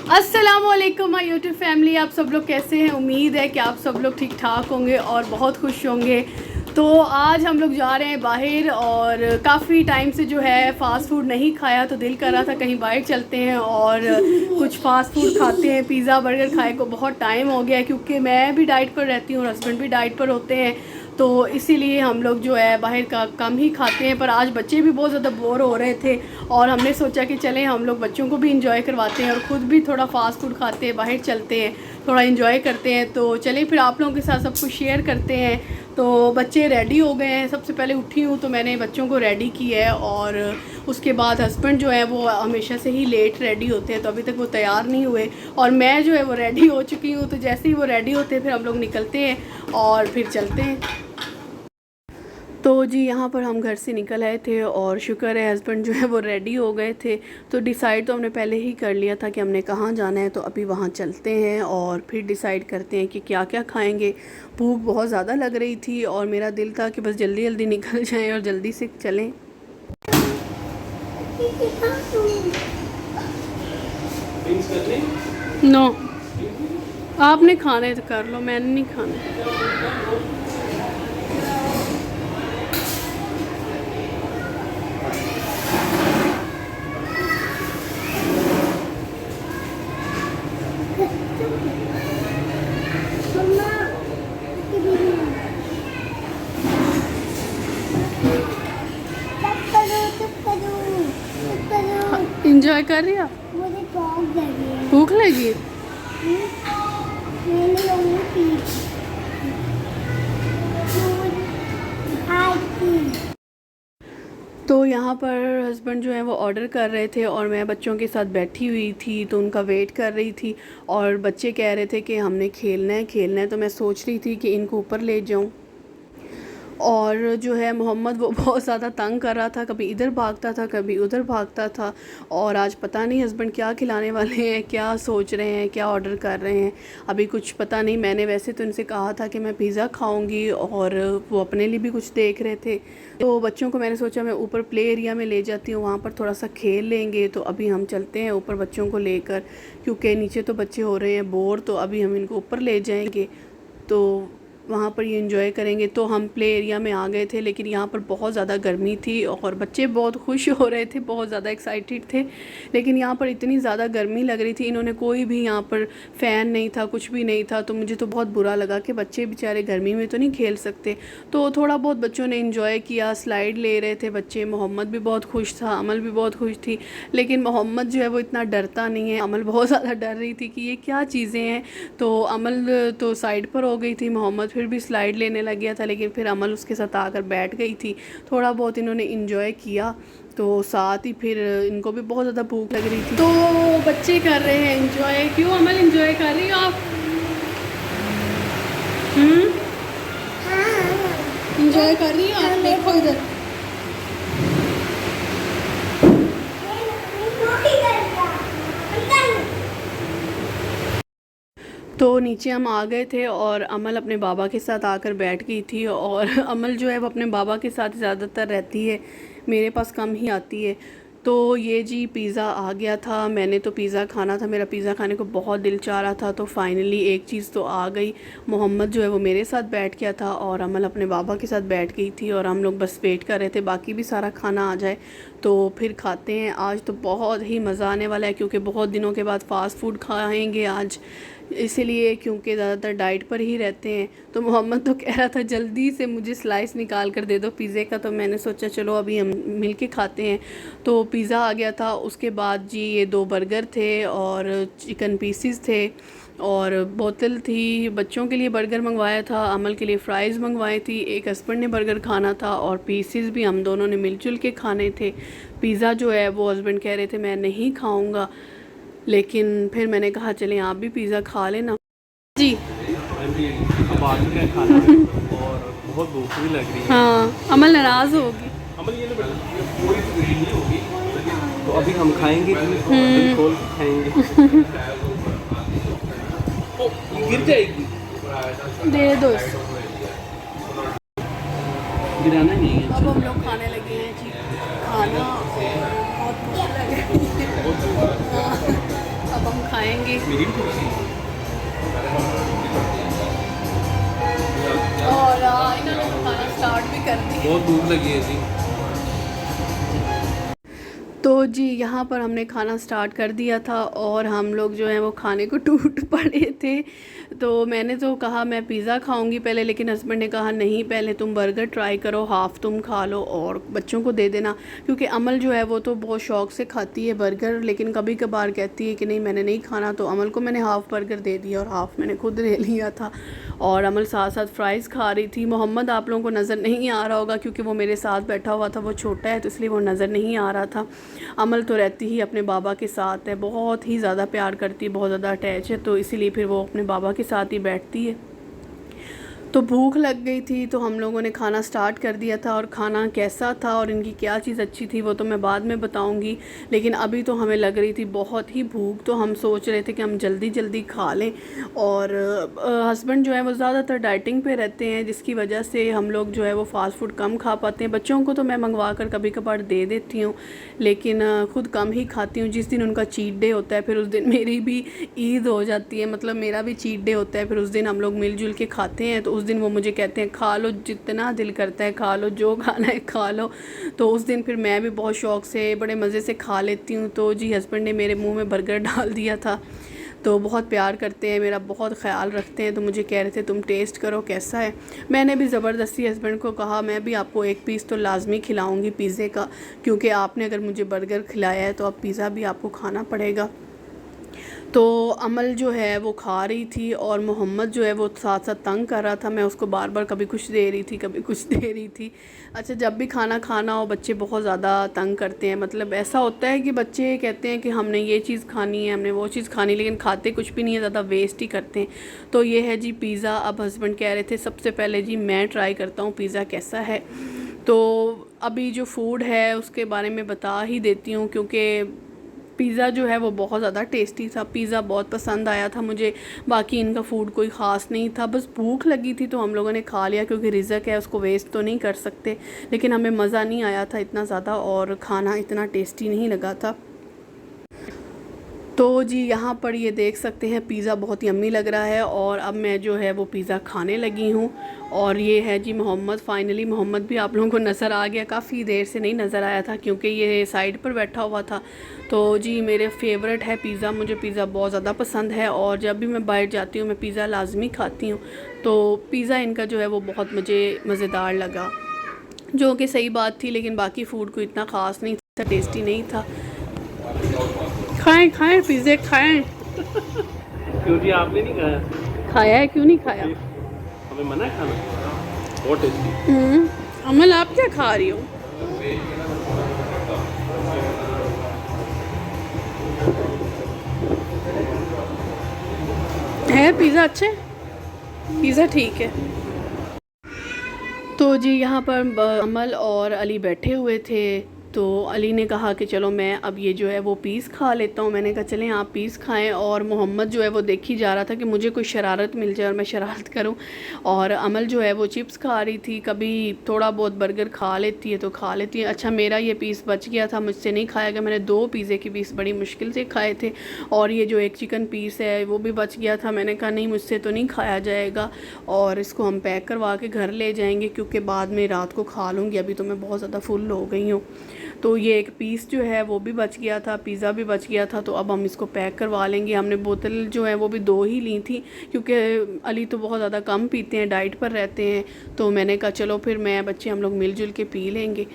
अस्सलामुअलैकुम my YouTube family, आप सब लोग कैसे हैं। उम्मीद है कि आप सब लोग ठीक ठाक होंगे और बहुत खुश होंगे। तो आज हम लोग जा रहे हैं बाहर और काफ़ी टाइम से जो है फ़ास्ट फूड नहीं खाया, तो दिल कर रहा था कहीं बाहर चलते हैं और कुछ फ़ास्ट फूड खाते हैं। पिज़्ज़ा बर्गर खाए को बहुत टाइम हो गया है, क्योंकि मैं भी डाइट पर रहती हूँ और हस्बैंड भी डाइट पर होते हैं, तो इसीलिए हम लोग जो है बाहर का कम ही खाते हैं। पर आज बच्चे भी बहुत ज़्यादा बोर हो रहे थे और हमने सोचा कि चलें हम लोग बच्चों को भी इंजॉय करवाते हैं और ख़ुद भी थोड़ा फ़ास्ट फूड खाते हैं, बाहर चलते हैं, थोड़ा इंजॉय करते हैं। तो चलें फिर आप लोगों के साथ सब कुछ शेयर करते हैं। तो बच्चे रेडी हो गए हैं, सबसे पहले उठी हूँ तो मैंने बच्चों को रेडी किया है और उसके बाद हस्बैंड जो है वो हमेशा से ही लेट रेडी होते हैं, तो अभी तक वो तैयार नहीं हुए और मैं जो है वो रेडी हो चुकी हूँ। तो जैसे ही वो रेडी होते हैं फिर हम लोग निकलते हैं और फिर चलते हैं। तो जी यहाँ पर हम घर से निकल आए थे और शुक्र है हस्बैंड जो है वो रेडी हो गए थे। तो डिसाइड तो हमने पहले ही कर लिया था कि हमने कहाँ जाना है, तो अभी वहाँ चलते हैं और फिर डिसाइड करते हैं कि क्या क्या खाएंगे। भूख बहुत ज़्यादा लग रही थी और मेरा दिल था कि बस जल्दी जल्दी निकल जाएं और जल्दी से चलें। नो, आपने खाने तो कर लो, मैंने नहीं खाने। इंजॉय कर रही हो? मुझे भूख लगी? तो यहाँ पर हस्बैंड जो है वो ऑर्डर कर रहे थे और मैं बच्चों के साथ बैठी हुई थी, तो उनका वेट कर रही थी और बच्चे कह रहे थे कि हमने खेलना है, तो मैं सोच रही थी कि इनको ऊपर ले जाऊँ। और जो है मोहम्मद वो बहुत ज़्यादा तंग कर रहा था, कभी इधर भागता था कभी उधर भागता था। और आज पता नहीं हस्बैंड क्या खिलाने वाले हैं, क्या सोच रहे हैं, क्या ऑर्डर कर रहे हैं, अभी कुछ पता नहीं। मैंने वैसे तो इनसे कहा था कि मैं पिज़्ज़ा खाऊंगी और वो अपने लिए भी कुछ देख रहे थे। तो बच्चों को मैंने सोचा मैं ऊपर प्ले एरिया में ले जाती हूँ, वहाँ पर थोड़ा सा खेल लेंगे। तो अभी हम चलते हैं ऊपर बच्चों को लेकर, क्योंकि नीचे तो बच्चे हो रहे हैं बोर, तो अभी हम इनको ऊपर ले जाएंगे तो वहाँ पर ये इंजॉय करेंगे। तो हम प्ले एरिया में आ गए थे, लेकिन यहाँ पर बहुत ज़्यादा गर्मी थी और बच्चे बहुत खुश हो रहे थे, बहुत ज़्यादा एक्साइटेड थे। लेकिन यहाँ पर इतनी ज़्यादा गर्मी लग रही थी, इन्होंने कोई भी यहाँ पर फ़ैन नहीं था, कुछ भी नहीं था। तो मुझे तो बहुत बुरा लगा कि बच्चे बेचारे गर्मी में तो नहीं खेल सकते। तो थोड़ा बहुत बच्चों ने इंजॉय किया, स्लाइड ले रहे थे बच्चे। मोहम्मद भी बहुत खुश था, अमल भी बहुत खुश थी, लेकिन मोहम्मद जो है वो इतना डरता नहीं है। अमल बहुत ज़्यादा डर रही थी कि ये क्या चीज़ें हैं। तो अमल तो साइड पर हो गई थी, मोहम्मद फिर भी स्लाइड लेने लग गया था, लेकिन फिर अमल उसके साथ आकर बैठ गई थी। थोड़ा बहुत इन्होंने इंजॉय किया, तो साथ ही फिर इनको भी बहुत ज़्यादा भूख लग रही थी। तो बच्चे कर रहे हैं इंजॉय। क्यों अमल इंजॉय कर रही हो आप? इंजॉय कर रही हो आप? देखो इधर। तो नीचे हम आ गए थे और अमल अपने बाबा के साथ आकर बैठ गई थी। और अमल जो है वो अपने बाबा के साथ ज़्यादातर रहती है, मेरे पास कम ही आती है। तो ये जी पिज़्ज़ा आ गया था, मैंने तो पिज़्ज़ा खाना था, मेरा पिज़्ज़ा खाने को बहुत दिल चाह रहा था। तो फाइनली एक चीज़ तो आ गई। मोहम्मद जो है वो मेरे साथ बैठ गया था और अमल अपने बाबा के साथ बैठ गई थी और हम लोग बस वेट कर रहे थे बाकी भी सारा खाना आ जाए तो फिर खाते हैं। आज तो बहुत ही मज़ा आने वाला है, क्योंकि बहुत दिनों के बाद फ़ास्ट फूड खाएँगे आज, इसलिए क्योंकि ज़्यादातर डाइट पर ही रहते हैं। तो मोहम्मद तो कह रहा था जल्दी से मुझे स्लाइस निकाल कर दे दो पिज़्ज़े का, तो मैंने सोचा चलो अभी हम मिल के खाते हैं। तो पिज़्ज़ा आ गया था, उसके बाद जी ये 2 बर्गर थे और चिकन पीसीस थे और बोतल थी। बच्चों के लिए बर्गर मंगवाया था, अमल के लिए फ़्राइज़ मंगवाई थी, एक हस्बैंड ने बर्गर खाना था और पीसीस भी हम दोनों ने मिलजुल के खाने थे। पिज़्ज़ा जो है वो हस्बैंड कह रहे थे मैं नहीं खाऊँगा, लेकिन फिर मैंने कहा चलें आप भी पिज़्ज़ा खा लेना जी। अब आ चुका है खाना और बहुत भूख भी लग रही है। हाँ, अमल नाराज़ होगी। अमल ये तो अभी हम खाएंगे, दिल खोल के खाएंगे। ओ, गिर जाएगी, दे दो। गिराना नहीं है। अब हम लोग खाने लगे हैं जी खाना, बहुत भूख लग रही है। अब हम खाएं। खाएंगे। मेरी भी कुर्सी और इन्होंने तो खाना स्टार्ट भी कर दिया। बहुत भूख लगी है जी। तो जी यहाँ पर हमने खाना स्टार्ट कर दिया था और हम लोग जो है वो खाने को टूट पड़े थे। तो मैंने तो कहा मैं पिज़्ज़ा खाऊंगी पहले, लेकिन हस्बैंड ने कहा नहीं, पहले तुम बर्गर ट्राई करो, हाफ़ तुम खा लो और बच्चों को दे देना। क्योंकि अमल जो है वो तो बहुत शौक़ से खाती है बर्गर, लेकिन कभी कभार कहती है कि नहीं मैंने नहीं खाना। तो अमल को मैंने हाफ़ बर्गर दे दिया और हाफ़ मैंने खुद ले लिया था। और अमल साथ साथ फ्राइज़ खा रही थी। मोहम्मद आप लोगों को नज़र नहीं आ रहा होगा क्योंकि वो मेरे साथ बैठा हुआ था, वो छोटा है तो इसलिए वो नज़र नहीं आ रहा था। अमल तो रहती ही अपने बाबा के साथ है, बहुत ही ज़्यादा प्यार करती है, बहुत ज़्यादा अटैच है, तो इसीलिए फिर वो अपने बाबा के साथ ही बैठती है। तो भूख लग गई थी तो हम लोगों ने खाना स्टार्ट कर दिया था। और खाना कैसा था और इनकी क्या चीज़ अच्छी थी वो तो मैं बाद में बताऊंगी, लेकिन अभी तो हमें लग रही थी बहुत ही भूख, तो हम सोच रहे थे कि हम जल्दी जल्दी खा लें। और हस्बैंड जो है वो ज़्यादातर डाइटिंग पे रहते हैं, जिसकी वजह से हम लोग जो है वो फ़ास्ट फूड कम खा पाते हैं। बच्चों को तो मैं मंगवा कर कभी कभार दे देती हूँ, लेकिन ख़ुद कम ही खाती हूँ। जिस दिन उनका चीट डे होता है फिर उस दिन मेरी भी ईद हो जाती है, मतलब मेरा भी चीट डे होता है, फिर उस दिन हम लोग मिलजुल के खाते हैं। तो उस दिन वो मुझे कहते हैं खा लो, जितना दिल करता है खा लो, जो खाना है खा लो। तो उस दिन फिर मैं भी बहुत शौक़ से बड़े मज़े से खा लेती हूँ। तो जी हस्बैंड ने मेरे मुंह में बर्गर डाल दिया था। तो बहुत प्यार करते हैं, मेरा बहुत ख्याल रखते हैं, तो मुझे कह रहे थे तुम टेस्ट करो कैसा है। मैंने भी ज़बरदस्ती हस्बैंड को कहा मैं भी आपको एक पीस तो लाजमी खिलाऊंगी पिज़्ज़े का, क्योंकि आपने अगर मुझे बर्गर खिलाया है तो अब पिज़्ज़ा भी आपको खाना पड़ेगा। तो अमल जो है वो खा रही थी और मोहम्मद जो है वो साथ साथ तंग कर रहा था। मैं उसको बार बार कभी कुछ दे रही थी, कभी कुछ दे रही थी। अच्छा, जब भी खाना खाना हो बच्चे बहुत ज़्यादा तंग करते हैं। मतलब ऐसा होता है कि बच्चे कहते हैं कि हमने ये चीज़ खानी है, हमने वो चीज़ खानी, लेकिन खाते कुछ भी नहीं है, ज़्यादा वेस्ट ही करते हैं। तो ये है जी पिज़्ज़ा। अब हस्बैंड कह रहे थे सबसे पहले जी मैं ट्राई करता हूँ पिज़्ज़ा कैसा है। तो अभी जो फूड है उसके बारे में बता ही देती हूँ, क्योंकि पिज़्ज़ा जो है वो बहुत ज़्यादा टेस्टी था। पिज़्ज़ा बहुत पसंद आया था मुझे। बाकी इनका फ़ूड कोई ख़ास नहीं था, बस भूख लगी थी तो हम लोगों ने खा लिया, क्योंकि रिज़्क है उसको वेस्ट तो नहीं कर सकते। लेकिन हमें मज़ा नहीं आया था इतना ज़्यादा और खाना इतना टेस्टी नहीं लगा था। तो जी यहाँ पर ये देख सकते हैं पिज़्ज़ा बहुत यम्मी लग रहा है और अब मैं जो है वो पिज़्ज़ा खाने लगी हूँ। और ये है जी मोहम्मद। फाइनली मोहम्मद भी आप लोगों को नज़र आ गया, काफ़ी देर से नहीं नज़र आया था क्योंकि ये साइड पर बैठा हुआ था। तो जी मेरे फेवरेट है पिज़्ज़ा, मुझे पिज़्ज़ा बहुत ज़्यादा पसंद है और जब भी मैं बाहर जाती हूँ मैं पिज़्ज़ा लाजमी खाती हूँ। तो पिज़्ज़ा इनका जो है वो बहुत मज़ेदार लगा, जो कि सही बात थी, लेकिन बाकी फ़ूड को इतना ख़ास नहीं था, टेस्टी नहीं था। खाएं खाएं पिज़्ज़े खाएं। क्यों जी आपने नहीं खाया? खाया है, क्यों नहीं खाया? हमें मना है खाना, बहुत टेस्टी। अमल आप क्या खा रही हो? है पिज़्ज़ा अच्छे? पिज़्ज़ा ठीक है। तो जी यहाँ पर अमल और अली बैठे हुए थे। तो अली ने कहा कि चलो मैं अब ये जो है वो पीस खा लेता हूँ। मैंने कहा चलें आप पीस खाएं। और मोहम्मद जो है वो देख ही जा रहा था कि मुझे कोई शरारत मिल जाए और मैं शरारत करूँ। और अमल जो है वो चिप्स खा रही थी, कभी थोड़ा बहुत बर्गर खा लेती है तो खा लेती है। अच्छा, मेरा ये पीस बच गया था, मुझसे नहीं खाया गया। मैंने 2 पिज़्ज़े के पीस बड़ी मुश्किल से खाए थे और ये जो एक चिकन पीस है वो भी बच गया था। मैंने कहा नहीं मुझसे तो नहीं खाया जाएगा और इसको हम पैक करवा के घर ले जाएंगे, क्योंकि बाद में रात को खा लूँगी, अभी तो मैं बहुत ज़्यादा फुल हो गई हूँ। तो ये एक पीस जो है वो भी बच गया था, पिज़्ज़ा भी बच गया था, तो अब हम इसको पैक करवा लेंगे। हमने बोतल जो है वो भी 2 ही ली थी, क्योंकि अली तो बहुत ज़्यादा कम पीते हैं, डाइट पर रहते हैं। तो मैंने कहा चलो फिर मैं बच्चे हम लोग मिलजुल के पी लेंगे।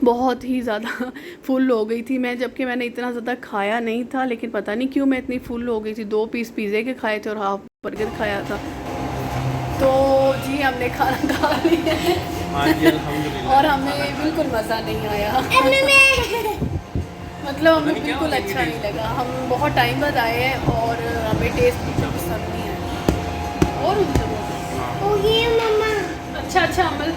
बहुत ही ज़्यादा फुल हो गई थी मैं, जबकि मैंने इतना ज़्यादा खाया नहीं था, लेकिन पता नहीं क्यों मैं इतनी फुल हो गई थी। 2 पीस पिज़्ज़े के खाए थे और हाफ बर्गर खाया था। तो जी हमने खाना खा लिया है और हमें बिल्कुल मज़ा नहीं आया। मतलब हमें बिल्कुल अच्छा नहीं लगा। हम बहुत टाइम बाद आए हैं और हमें टेस्ट बिल्कुल पसंद नहीं आया। और अच्छा अमल,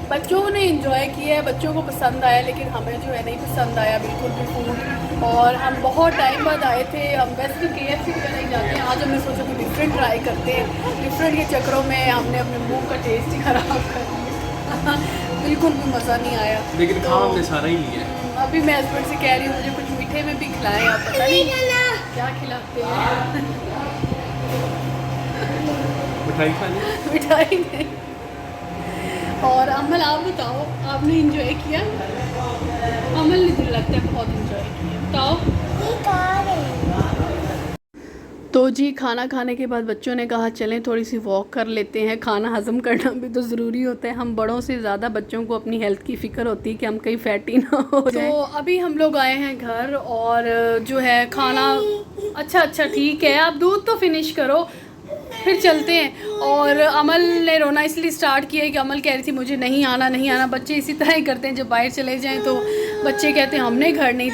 बच्चों ने एंजॉय किया है, बच्चों को पसंद आया, लेकिन हमें जो है नहीं पसंद आया बिल्कुल भी फूड। और हम बहुत टाइम बाद आए थे, हम वैसे KFC वगैरह ही जाते हैं, आज हमने सोचा कि डिफरेंट ट्राई करते हैं। डिफरेंट के चक्करों में हमने अपने मुंह का टेस्ट ही ख़राब कर दिया। बिल्कुल भी मज़ा नहीं आया, लेकिन खा हमने सारा ही लिया। अभी मैं हस्बैंड से कह रही हूँ मुझे कुछ मीठे में भी खिलाएं, आप पता नहीं क्या खिलाते हैं? मिठाई खानी? मिठाई नहीं। और अमल आप बताओ, आपने इंजॉय किया? अमल ने तो लगता है बहुत इंजॉय किया। बताओ। तो जी खाना खाने के बाद बच्चों ने कहा चलें थोड़ी सी वॉक कर लेते हैं, खाना हज़म करना भी तो ज़रूरी होता है। हम बड़ों से ज़्यादा बच्चों को अपनी हेल्थ की फ़िक्र होती है कि हम कहीं फैटी ना हो जाए। तो अभी हम लोग आए हैं घर और जो है खाना अच्छा ठीक है, आप दूध तो फिनिश करो फिर चलते हैं। और अमल ने रोना इसलिए स्टार्ट किया है कि अमल कह रही थी मुझे नहीं आना। बच्चे इसी तरह ही करते हैं, जब बाहर चले जाएं तो बच्चे कहते हैं हमने घर नहीं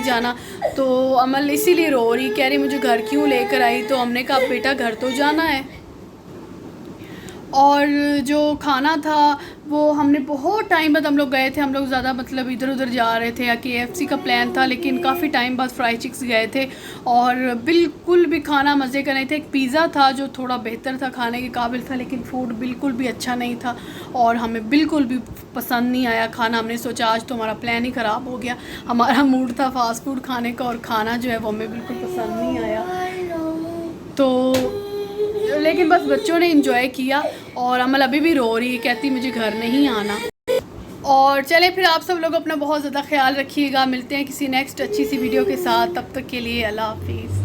जाना। तो अमल इसीलिए रो रही, कह रही मुझे घर क्यों लेकर आई। तो हमने कहा बेटा घर तो जाना है। और जो खाना था वो हमने बहुत टाइम बाद हम लोग गए थे, हम लोग ज़्यादा मतलब इधर उधर जा रहे थे या KFC का प्लान था, लेकिन काफ़ी टाइम बाद फ्राई चिक्स गए थे और बिल्कुल भी खाना मज़े का नहीं था। एक पिज़्ज़ा था जो थोड़ा बेहतर था, खाने के काबिल था, लेकिन फूड बिल्कुल भी अच्छा नहीं था और हमें बिल्कुल भी पसंद नहीं आया खाना। हमने सोचा आज तो हमारा प्लान ही ख़राब हो गया, हमारा मूड था फ़ास्ट फूड खाने का और खाना जो है वो हमें बिल्कुल पसंद नहीं आया। तो लेकिन बस बच्चों ने इंजॉय किया और अमल अभी भी रो रही है, कहती मुझे घर नहीं आना। और चले फिर आप सब लोग अपना बहुत ज़्यादा ख्याल रखिएगा, मिलते हैं किसी नेक्स्ट अच्छी सी वीडियो के साथ, तब तक के लिए अल्लाह हाफिज़।